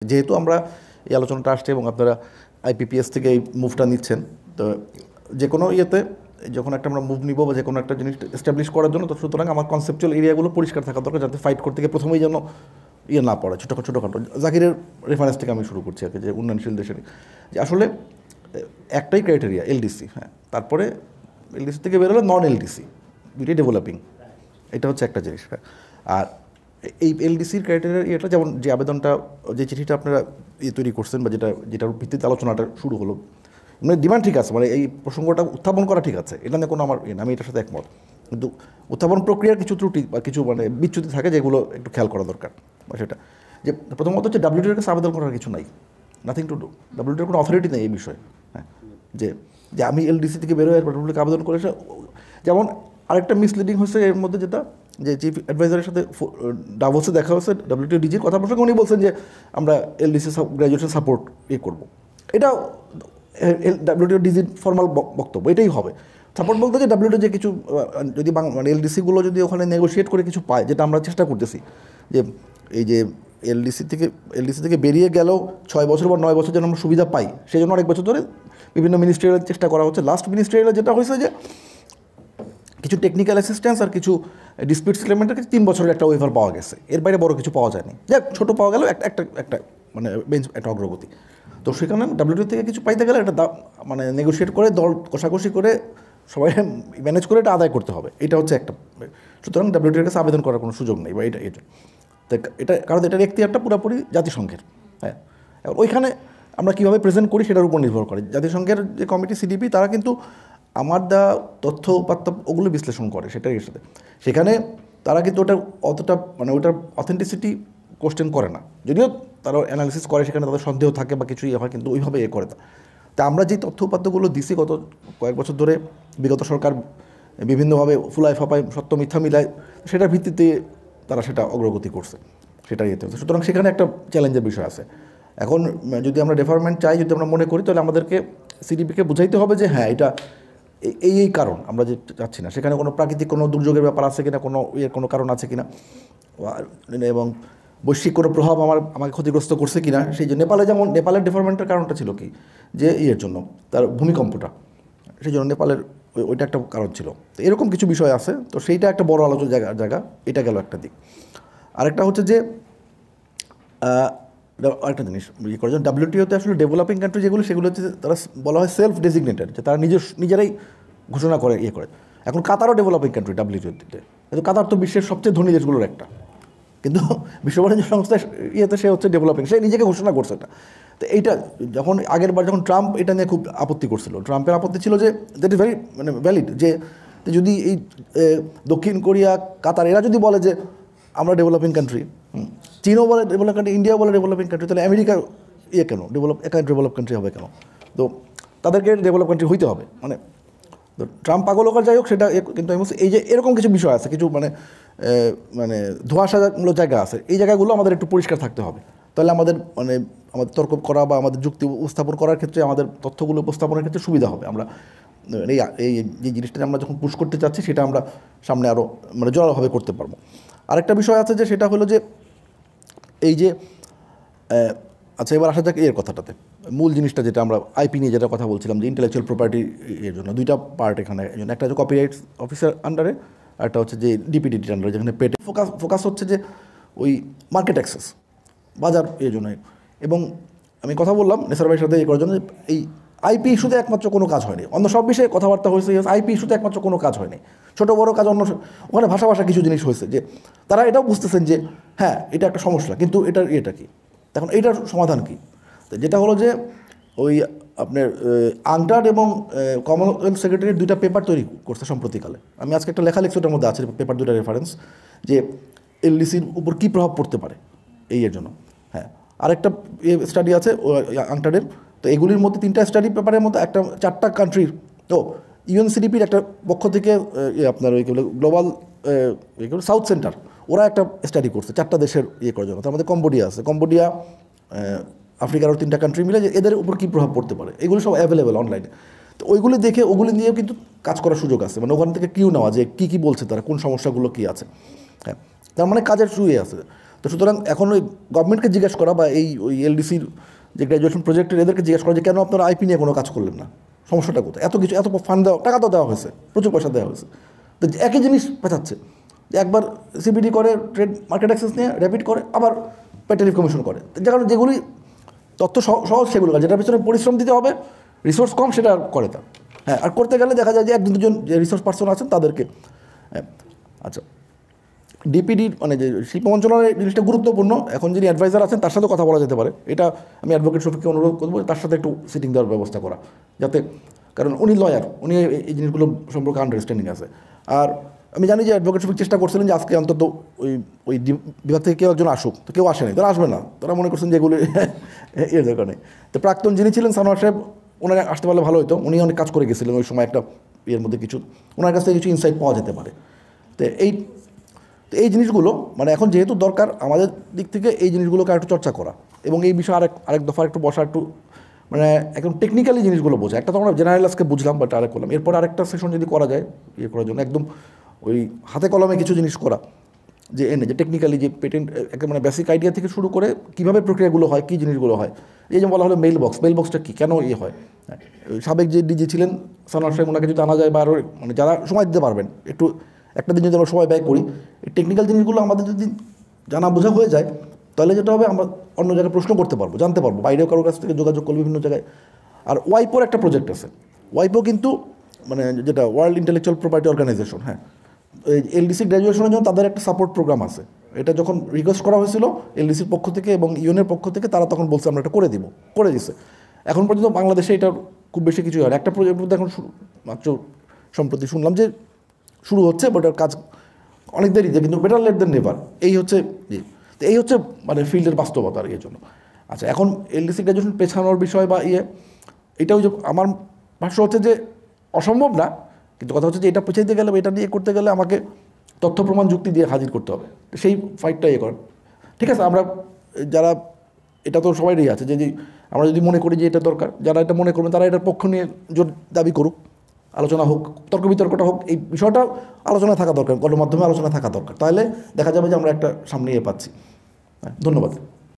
যেহেতু আমরা এই আলোচনাটা আসছে এবং আপনারা আইপিপিএস থেকে এই মুভটা নিচ্ছেন, তো যে কোনো ইয়েতে যখন একটা আমরা মুভ নিব বা যে কোনো একটা জিনিস এস্টাবলিশ করার জন্য, তো সুতরাং আমার কনসেপচুয়াল এরিয়াগুলো পরিষ্কার থাকা দরকার, যাতে ফাইট করতে গিয়ে প্রথমেই যেন ইয়ে না পড়ে ছোটোখাটো। জাকিরের রেফারেন্স থেকে আমি শুরু করছি আর কি, যে উন্নয়নশীল দেশের যে আসলে একটাই ক্রাইটেরিয়া এলডিসি, হ্যাঁ, তারপরে এলডিসি থেকে বেরোলে নন এলডিসি, দুইটাই ডেভেলপিং, এটা হচ্ছে একটা জিনিস। হ্যাঁ, আর এই এলডিসির ক্রাইটেরিয়া এটা যেমন যে আবেদনটা, যে চিঠিটা আপনারা তৈরি করছেন বা যেটার ভিত্তিতে আলোচনাটা শুরু হলো, মানে ডিমান্ড ঠিক আছে, মানে এই প্রসঙ্গটা উত্থাপন করা ঠিক আছে, এটা নিয়ে কোনো আমার আমি এটার সাথে একমত, কিন্তু উত্থাপন প্রক্রিয়ার কিছু ত্রুটি বা কিছু মানে বিচ্যুতি থাকে যেগুলো একটু খেয়াল করা দরকার। বা সেটা যে প্রথমত হচ্ছে ডাব্লিউটিওর কাছে আবেদন করার কিছু নাই, নাথিং টু ডু, ডাব্লিউটিওর কোনো অথরিটি নেই এই বিষয়ে। হ্যাঁ, যে যে আমি এলডিসি থেকে বেরোয় ডাব্লিউটিওকে আবেদন করেছে, যেমন আরেকটা মিসলিডিং হচ্ছে এর মধ্যে, যেটা যে চিফ অ্যাডভাইজারের সাথে ডাভোসে দেখা হচ্ছে ডাব্লিউটিও ডিজির কথা প্রসঙ্গে, উনি বলছেন যে আমরা এলডিসি গ্র্যাজুয়েশন সাপোর্ট করবো। এটা ডাব্লিউটিও ডিজির ফর্মাল বক্তব্য, এটাই হবে সাপোর্ট বলতে, যে ডাব্লিউটিও যে কিছু যদি মানে এলডিসিগুলো যদি ওখানে নেগোশিয়েট করে কিছু পায়, যেটা আমরা চেষ্টা করতেছি, যে এই যে এলডিসি থেকে বেরিয়ে গেলেও 6 বছর বা 9 বছর যেন আমরা সুবিধা পাই, সেই জন্য অনেক বছর ধরে বিভিন্ন মিনিস্ট্রিয়ালের চেষ্টা করা হচ্ছে। লাস্ট মিনিস্ট্রিয়ালে যেটা হয়েছে যে কিছু টেকনিক্যাল অ্যাসিস্ট্যান্স আর কিছু ডিসপিউট সেটেলমেন্টের কাছে 3 বছরের একটা ওয়েভার পাওয়া গেছে, এর বাইরে বড় কিছু পাওয়া যায়নি। যাক, ছোটো পাওয়া গেল একটা মানে বেঞ্চ, একটা অগ্রগতি। তো সেখানে ডাব্লিউটিও থেকে কিছু পাইতে গেলে একটা মানে নেগোশিয়েট করে, দল কষাকষি করে, সবাই ম্যানেজ করে এটা আদায় করতে হবে, এটা হচ্ছে একটা। সুতরাং ডাব্লিউটিওর কাছে আবেদন করার কোনো সুযোগ নেই, বা এটা কারণ এটার এখতিয়ারটা পুরোপুরি জাতিসংঘের। হ্যাঁ, ওইখানে আমরা কীভাবে প্রেজেন্ট করি সেটার উপর নির্ভর করে। জাতিসংঘের যে কমিটি সিডিপি, তারা কিন্তু আমার তথ্য উপাত্ত ওগুলো বিশ্লেষণ করে, সেটাই এর সাথে সেখানে তারা কিন্তু ওটা অতটা মানে ওটার অথেন্টিসিটি কোশ্চেন করে না, যদিও তারা অ্যানালিসিস করে, সেখানে তাদের সন্দেহ থাকে বা কিছু হয়, কিন্তু ওইভাবে করে না। তা আমরা যে তথ্য উপাত্তগুলো দিছি গত কয়েক বছর ধরে, বিগত সরকার বিভিন্নভাবে ফুলায় ফাপায় সত্য মিথ্যা মিলায়, সেটার ভিত্তিতে তারা সেটা অগ্রগতি করছে, সেটাই ইয়েতে হচ্ছে। সুতরাং সেখানে একটা চ্যালেঞ্জের বিষয় আছে। এখন যদি আমরা ডেভেলপমেন্ট চাই, যদি আমরা মনে করি, তাহলে আমাদেরকে সিডিপিকে বুঝাইতে হবে যে হ্যাঁ, এটা এই কারণ আমরা যে চাচ্ছি না, সেখানে কোনো প্রাকৃতিক কোনো দুর্যোগের ব্যাপার আছে কিনা, কোনো কারণ আছে কিনা, এবং বৈশ্বিক কোনো প্রভাব আমাকে ক্ষতিগ্রস্ত করছে কিনা। সেই যে নেপালের ডেভেলপমেন্টের কারণটা ছিল কি, যে জন্য তার ভূমিকম্পটা, সেই জন্য নেপালের ওইটা একটা কারণ ছিল। তো এরকম কিছু বিষয় আছে, তো সেইটা একটা বড় আলোচনার জায়গা, এটা গেল একটা দিক। আরেকটা হচ্ছে যে আরেকটা জিনিস করার জন্য, ডাব্লিউটিওতে আসলে ডেভেলপিং কান্ট্রি যেগুলো, সেগুলো হচ্ছে তারা বলা হয় সেলফ ডেজিগনেটেড, যে তারা নিজেরাই ঘোষণা করে করে। এখন কাতারও ডেভেলপিং কান্ট্রি ডাব্লিউটিওতে, কিন্তু কাতার তো বিশ্বের সবচেয়ে ধনী দেশগুলোর একটা, কিন্তু বিশ্ব বাণিজ্য সংস্থার সে হচ্ছে ডেভেলপিং, সে নিজেকে ঘোষণা করছে এটা। তো এইটা যখন আগেরবার যখন ট্রাম্প এটা নিয়ে খুব আপত্তি করছিল, ট্রাম্পের আপত্তি ছিল যে দ্যাট ইজ ভেরি মানে ভ্যালিড, যে যদি এই দক্ষিণ কোরিয়া, কাতার এরা যদি বলে যে আমরা ডেভেলপিং কান্ট্রি, চীনও বলে ডেভেলপ কান্ট্রি, ইন্ডিয়াও বলে ডেভেলপিং কান্ট্রি, তাহলে আমেরিকা কেন ডেভেলপ কান্ট্রি হবে কেন? তো তাদেরকে ডেভেলপ কান্ট্রি হইতে হবে, মানে তো ট্রাম্প পাগল হোক যাই হোক সেটা, কিন্তু আমি বলছি এই যে এরকম কিছু বিষয় আছে, কিছু মানে ধোঁয়াশামূলক জায়গা আছে, এই জায়গাগুলো আমাদের একটু পরিষ্কার থাকতে হবে। তাহলে আমাদের তর্ক করা বা আমাদের যুক্তি উপস্থাপন করার ক্ষেত্রে, আমাদের তথ্যগুলো উপস্থাপনের ক্ষেত্রে সুবিধা হবে। আমরা এই যে জিনিসটা আমরা যখন পুশ করতে চাচ্ছি, সেটা আমরা সামনে আরও জোরালোভাবে করতে পারবো। আরেকটা বিষয় আছে, যে সেটা হলো যে এই যে আচ্ছা, এবার আসা যাক এর কথাটাতে, মূল জিনিসটা যেটা আমরা আইপি নিয়ে যেটা কথা বলছিলাম, যে ইন্টেলেকচুয়াল প্রপার্টি এর জন্য দুইটা পার্ট এখানে, একটা হচ্ছে কপিরাইটস অফিসার আন্ডারে, আর একটা হচ্ছে যে ডিপিডিটির আন্ডারে, যেখানে ফোকাস হচ্ছে যে ওই মার্কেট অ্যাক্সেস, বাজার জন্য। এবং আমি কথা বললাম নেসার ভাইয়ের সাথে করার জন্য, এই আইপি ইস্যুতে একমাত্র কোনো কাজ হয়নি, অন্য সব বিষয়ে কথাবার্তা হয়েছে, আইপি ইস্যুতে একমাত্র কোনো কাজ হয়নি। ছোটো বড়ো কাজ ওখানে ভাষা কিছু জিনিস হয়েছে, যে তারা এটাও বুঝতেছেন যে হ্যাঁ, এটা একটা সমস্যা, কিন্তু এটা কি, তখন এইটার সমাধান কী? যেটা হলো যে ওই আপনার আংটার এবং কমনওয়েলথ সেক্রেটারির দুইটা পেপার তৈরি করছে সম্প্রতিকালে। আমি আজকে একটা লেখা লিখছি, ওটার মধ্যে আছে পেপার দুইটা রেফারেন্স, যে এলডিসির উপর কী প্রভাব পড়তে পারে এর জন্য। হ্যাঁ, আরেকটা স্টাডি আছে আংটারের। তো এগুলির মধ্যে 3টা স্টাডি পেপারের মধ্যে 4টা কান্ট্রির, তো ইউএনসিডিপির একটা পক্ষ থেকে আপনার ওই গ্লোবাল সাউথ সেন্টার, ওরা একটা স্টাডি করছে 4টা দেশের করার জন্য। তার মধ্যে কম্বোডিয়া, আফ্রিকার 3টা কান্ট্রি মিলে, যে এদের উপর কী প্রভাব পড়তে পারে, এগুলো সব অ্যাভেলেবেল অনলাইনে। তো ওইগুলি দেখে ওগুলি নিয়েও কিন্তু কাজ করার সুযোগ আছে, ওখান থেকে কিউ নেওয়া, যে কী বলছে তারা, কোন সমস্যাগুলো কী আছে। হ্যাঁ, তার কাজের শুয়ে আছে। তো সুতরাং এখন ওই গভর্নমেন্টকে জিজ্ঞেস করা বা ওই এলডিসির যে গ্র্যাজুয়েশন প্রজেক্টের এদেরকে জিজ্ঞেস করা যে কেন আপনারা আইপি নিয়ে কোনো কাজ করলেন না, সমস্যাটা কোথায়? এত কিছু, এত ফান্ড দেওয়া, টাকা তো দেওয়া হয়েছে, প্রচুর পয়সা দেওয়া হয়েছে, তো একই জিনিস পেঁচাচ্ছে যে একবার সিবিডি করে, ট্রেড মার্কেট অ্যাক্সেস নিয়ে র্যাপিড করে, আবার প্যাটেলিভ কমিশন করে, যে কারণে যেগুলি তথ্য সহজ সেগুলো যেটার পিছনে পরিশ্রম দিতে হবে, রিসোর্স কম, সেটা আর করে তা। হ্যাঁ, আর করতে গেলে দেখা যায় যে একজন দুজন যে রিসোর্স পার্সন আছেন তাদেরকে। হ্যাঁ, আচ্ছা, ডিপিডি মানে যে শিল্প মন্ত্রণালয়ের জিনিসটা গুরুত্বপূর্ণ, এখন যিনি অ্যাডভাইজার আছেন তার সাথে কথা বলা যেতে পারে, এটা আমি অ্যাডভোকেট শফিককে অনুরোধ করবো তার সাথে একটু সিটিং দেওয়ার ব্যবস্থা করা, যাতে, কারণ উনি লয়ার, উনি এই জিনিসগুলো সম্পর্কে আন্ডারস্ট্যান্ডিং আছে। আর আমি জানি যে অ্যাডভোকেট শফিক চেষ্টা করছিলেন যে আজকে অন্তত ওই বিভাগ থেকে কেউ একজন আসুক, তো কেউ আসেনি, তারা আসবে না, তারা মনে করছেন যে এগুলি এর দরকার নেই। তো প্রাক্তন যিনি ছিলেন সানোয়ার সাহেব, ওনারা আসতে পারলে ভালো হতো, উনি অনেক কাজ করে গেছিলেন ওই সময়, একটা ইয়ের মধ্যে কিছু ওনার কাছ থেকে কিছু ইনসাইট পাওয়া যেতে পারে। তো এই জিনিসগুলো মানে এখন যেহেতু দরকার আমাদের দিক থেকে এই জিনিসগুলোকে আরেকটু চর্চা করা, এবং এই বিষয়ে আরেক দফা একটু বসা, একটু মানে একদম টেকনিক্যালি জিনিসগুলো বোঝা। একটা তো আমরা জেনারেল আজকে বুঝলাম, বাট আরেক করলাম, এরপর আরেকটা সেশন যদি করা যায় ইয়ে করার জন্য, একদম ওই হাতে কলমে কিছু জিনিস করা, যে যে টেকনিক্যালি যে পেটেন্ট একটা মানে বেসিক আইডিয়া থেকে শুরু করে কীভাবে প্রক্রিয়াগুলো হয়, কী জিনিসগুলো হয়। এই যে বলা হলো মেইল বক্সটা কী, কেন ইয়ে হয়, সাবেক যে ডিজি ছিলেন সানোয়ার সাহেব, ওনাকে যদি আনা যায় বা আরও মানে যারা সময় দিতে পারবেন, একটু একটা দিন যদি আমরা সময় ব্যয় করি, এই টেকনিক্যাল জিনিসগুলো আমাদের যদি জানা বোঝা হয়ে যায়, তাহলে যেটা হবে আমরা অন্য জায়গায় প্রশ্ন করতে পারবো, জানতে পারবো, বাইরেও কারোর কাছ থেকে যোগাযোগ করবো বিভিন্ন জায়গায়। আর ওয়াইপোর একটা প্রজেক্ট আছে, ওয়াইপো কিন্তু মানে যেটা ওয়ার্ল্ড ইন্টেলেকচুয়াল প্রপার্টি অর্গানাইজেশন, হ্যাঁ, এলডিসি গ্র্যাজুয়েশনের জন্য তাদের একটা সাপোর্ট প্রোগ্রাম আছে। এটা যখন রিকোয়েস্ট করা হয়েছিল এলডিসির পক্ষ থেকে এবং ইউনের পক্ষ থেকে, তারা তখন বলছে আমরা এটা করে দিছে। এখন পর্যন্ত বাংলাদেশে এটা খুব বেশি কিছুই হয়, একটা প্রজেক্ট মধ্যে এখন মাত্র সম্প্রতি শুনলাম যে শুরু হচ্ছে, বাট ওর কাজ অনেক দেরিতে, কিন্তু বেটার লেট দেন নেভার। এই হচ্ছে মানে ফিল্ডের বাস্তবতা আর এর জন্য। আচ্ছা, এখন এলডিসি গ্র্যাজুয়েশন পেছানোর বিষয় বা এটাও যে আমার ভাষ্য হচ্ছে যে অসম্ভব না, কিন্তু কথা হচ্ছে যে এটা পেছাইতে গেলে, এটা নিয়ে করতে গেলে আমাকে তথ্য প্রমাণ যুক্তি দিয়ে হাজির করতে হবে, সেই ফাইটটা করেন। ঠিক আছে, আমরা যারা, এটা তো সবাইরই আছে যে আমরা যদি মনে করি যে এটা দরকার, যারা এটা মনে করবেন তারা এটার পক্ষ নিয়ে জোর দাবি করুক, আলোচনা হোক, তর্ক বিতর্কটা হোক, এই বিষয়টা আলোচনা থাকা দরকার, গণমাধ্যমে আলোচনা থাকা দরকার, তাহলে দেখা যাবে যে আমরা একটা সামনে পাচ্ছি। হ্যাঁ, ধন্যবাদ।